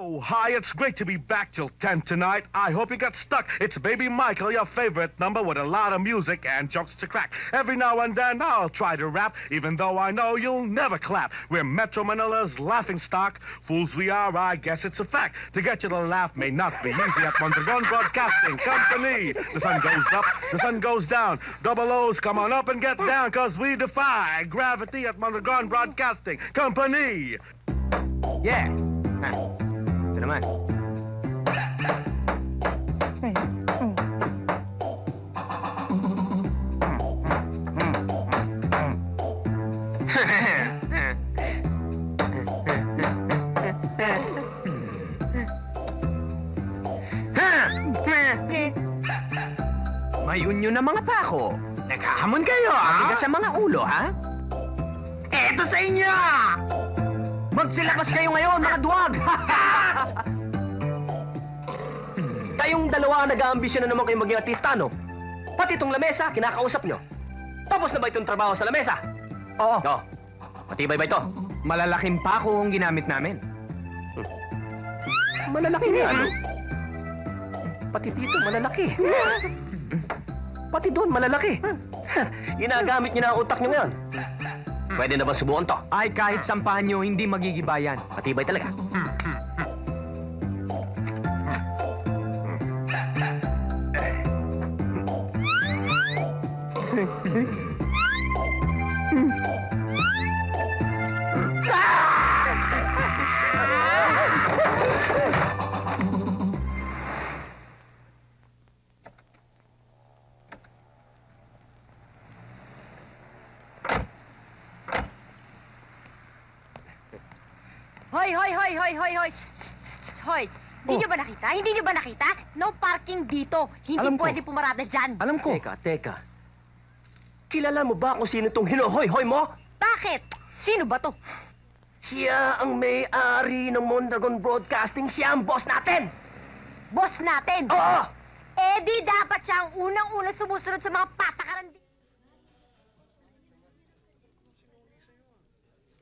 Oh, hi, it's great to be back till 10 tonight. I hope you got stuck. It's Baby Michael, your favorite number with a lot of music and jokes to crack. Every now and then I'll try to rap, even though I know you'll never clap. We're Metro Manila's laughing stock. Fools we are, I guess it's a fact. To get you to laugh may not be easy at Mondragon Broadcasting Company. The sun goes up, the sun goes down. Double O's, come on up and get down, cause we defy gravity at Mondragon Broadcasting Company. Yeah. Ito naman. Mayunyo na mga pako. Naghahamon kayo, ha? Matigas sa mga ulo, ha? Eto sa inyo! Magsilakas kayo ngayon, mga duwag! Kayong dalawa nag-aambisyon na naman kayong maging artista, no? Pati itong lamesa, kinakausap nyo. Tapos na ba itong trabaho sa lamesa? Oo. No. Matibay ba ito? Malalaking pako ang ginamit namin. Malalaki nga, no? Pati dito, malalaki. Pati doon, malalaki. Ginagamit nyo na ang utak nyo ngayon. Pwede na ba subukan to? Ay, kahit sampahan nyo, hindi magigibayan. Matibay talaga. Hoy, hoy, hoy, hoy, hoy, hoy. Hoy. Hindi nyo ba nakita? Hindi nyo ba nakita? No parking dito. Hindi pwede pumarada dyan. Alam ko. Teka. Kilala mo ba kung sino itong hinohoy-hoy mo? Bakit? Sino ba to? Siya ang may-ari ng Mondragon Broadcasting. Siya ang boss natin. Boss natin? Oo! Eh di dapat siya ang unang-unang sumusunod sa mga patakaran.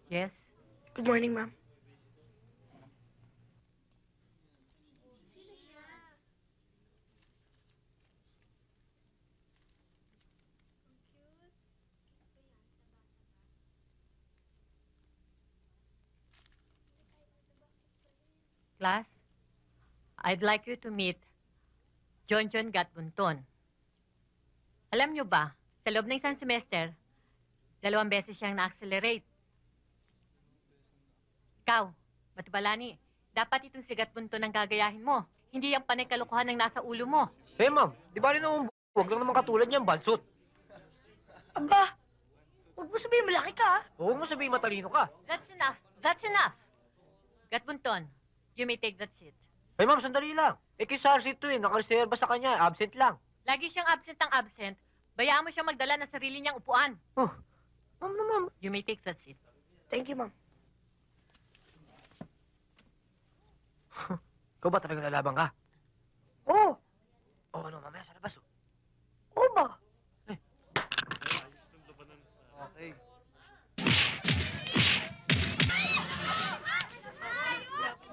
Yes? Good morning, ma'am. Class, I'd like you to meet John Gatbunton. Alam nyo ba, sa loob ng isang semester, 2 beses siyang na-accelerate. Ikaw, Matibalani, dapat itong si Gatbunton ang gagayahin mo. Hindi ang panay kalokohan ng nasa ulo mo. Eh, ma'am, di ba rin naman huwag lang naman katulad niyan, bansot. Aba, huwag mo sabihin malaki ka, ha? Huwag mo sabihin matalino ka. That's enough. That's enough. Gatbunton, you may take that seat. Eh, ma'am, sandali lang. Eh, kay Sarsi ito eh. Nakareserba sa kanya. Absent lang. Lagi siyang absent. Bayaan mo siyang magdala ng sarili niyang upuan. Oh, ma'am. You may take that seat. Thank you, ma'am. Ikaw ba talagang lalaban ka? Oo. Oo, ano, mamaya sa labas, oh. Oo ba? Okay.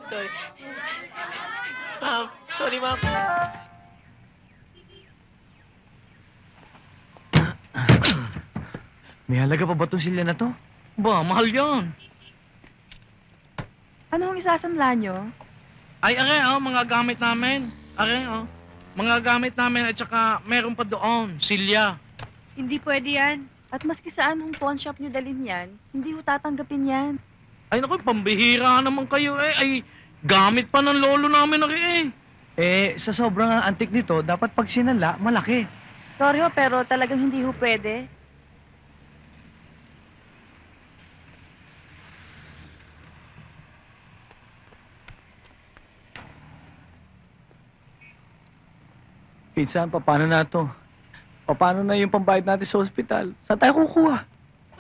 Sorry. Sorry, ma'am. May halaga pa ba itong silya na to? Ba, mahal yan. Anong isasamla nyo? Ay, mga gamit namin. Mga gamit namin at saka meron pa doon, silya. Hindi pwede yan. At maski saan hong pawn shop nyo dalhin yan, hindi ho tatanggapin yan. Ay, naku, pambihira naman kayo eh. Ay, gamit pa ng lolo namin Sa sobrang antik nito, dapat pag sinala, malaki. Sorry ho, pero talagang hindi ho pwede. Pinsan, paano na to? Paano na yung pambayad natin sa ospital? Saan tayo kukuha?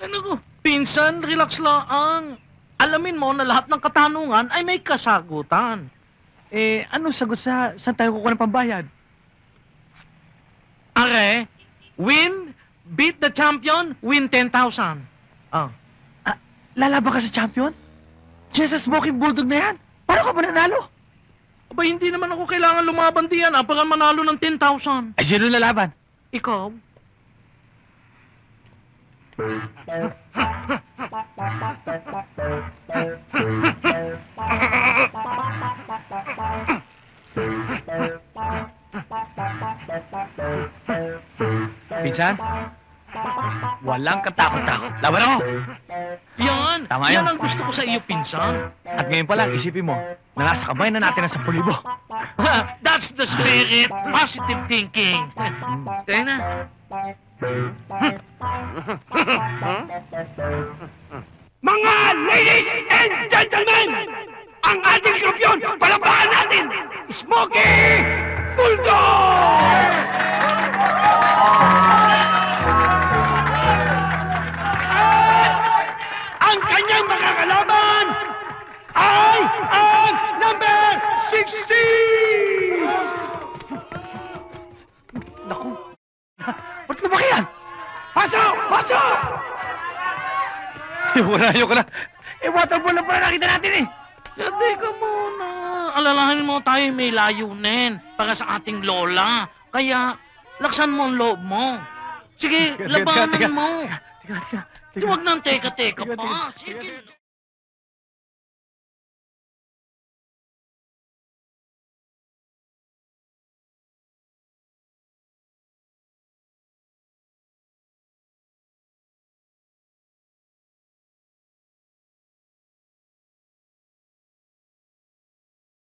Ay, naku, pinsan, relax lang. Alamin mo na lahat ng katanungan ay may kasagutan. Anong sagot saan tayo kukuha ng pambayad? Win, beat the champion, win 10,000. Lalaban ka sa champion? Diyan sa smoking bulldog na yan? Paano ka mananalo? Aba, hindi naman ako kailangan lumaban diyan para manalo ng 10,000. Ay, sino lalaban? Ikaw? Pinsan? Walang katakot-takot. Laban ako! Yan! Tama yan yan. ang gusto ko sa iyo, pinsan. At ngayon pa lang, isipin mo, na nasa kamay na natin ang 10,000. That's the spirit. Positive thinking. Tayo na. Mga ladies and gentlemen, ang ating kampiyon, palabakan natin, Smokey Bulldog! Ang kanyang makakalaban ay ang number 16! Naku, ba't lumaki yan? Pasok! Pasok! Ayoko na. Eh, water ball lang pala nakita natin eh. Teka muna. Alalahanin mo tayo may layunin para sa ating lola. Kaya, laksan mo ang loob mo. Sige, Teka, labanan teka. mo. Teka. Huwag nang teka-teka Teka, pa. teka. Sige.